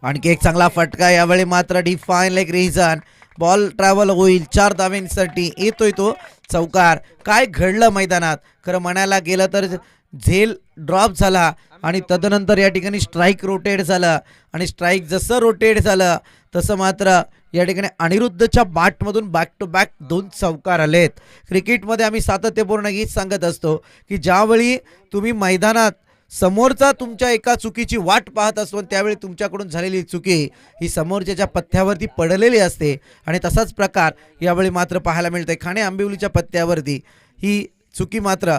आणखी एक चांगला फटका, यावेळी मात्र deep fine leg region, ball travel होईल 4 धावांसाठी, येतोय तो चौकार. काय घडलं मैदानात खरं म्हणायला गेलं तर, झेल ड्रॉप झाला आणि तदनंतर या ठिकाणी स्ट्राईक रोटेट झालं आणि स्ट्राईक जसं रोटेट झालं तसं मात्र या ठिकाणी अनिरुद्धच्या बॅटमधून बॅक टू बॅक 2 चौकार आलेत. क्रिकेटमध्ये आम्ही सातत्यपूर्ण गीत सांगत असतो की ज्यावेळी तुम्ही मैदानात समोरचा तुमच्या एका चुकीची वाट पाहत असतो त्यावेळी तुमच्याकडून झालेली चुकी ही समोरच्याच्या पथ्यावरती पडलेली असते आणि तसाच प्रकार यावेळी मात्र पाहायला मिळते. खाणे आंबिवलीच्या पथ्यावरती ही चुकी मात्र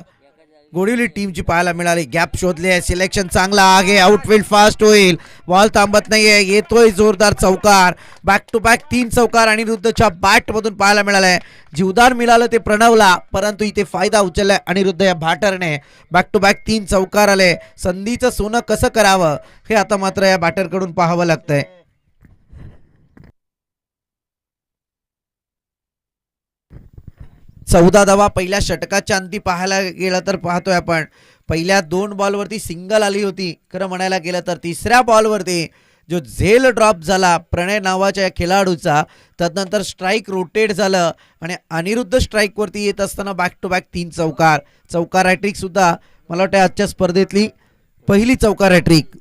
गोडिवली टीमची पाहायला मिळाली. गॅप शोधले, सिलेक्शन चांगला, आगे आउटफील्ड फास्ट होईल, बॉल थांबत नाहीये, येतोय जोरदार चौकार. बॅक टू बॅक 3 चौकार अनिरुद्धच्या बॅटमधून पाहायला मिळालाय. जीवदान मिळालं ते प्रणवला, परंतु इथे फायदा उचललाय अनिरुद्ध या बॅटरने. बॅक टू बॅक 3 चौकार आले. संधीचं सोनं कसं करावं हे आता मात्र या बॅटरकडून पाहावं लागतंय. 14 धावा पहिल्या षटकाच्या अंती पाहायला गेलं तर पाहतोय आपण. पहिल्या 2 बॉलवरती सिंगल आली होती खरं म्हणायला गेलं तर. तिसऱ्या बॉलवरती जो झेल ड्रॉप झाला प्रणय नावाच्या या खेळाडूचा, तदनंतर स्ट्राईक रोटेट झालं आणि अनिरुद्ध स्ट्राईकवरती येत असताना बॅक टू बॅक 3 चौकार. चौकार हॅट्रिक सुद्धा मला वाटतं आजच्या स्पर्धेतली पहिली चौकार हॅट्रिक.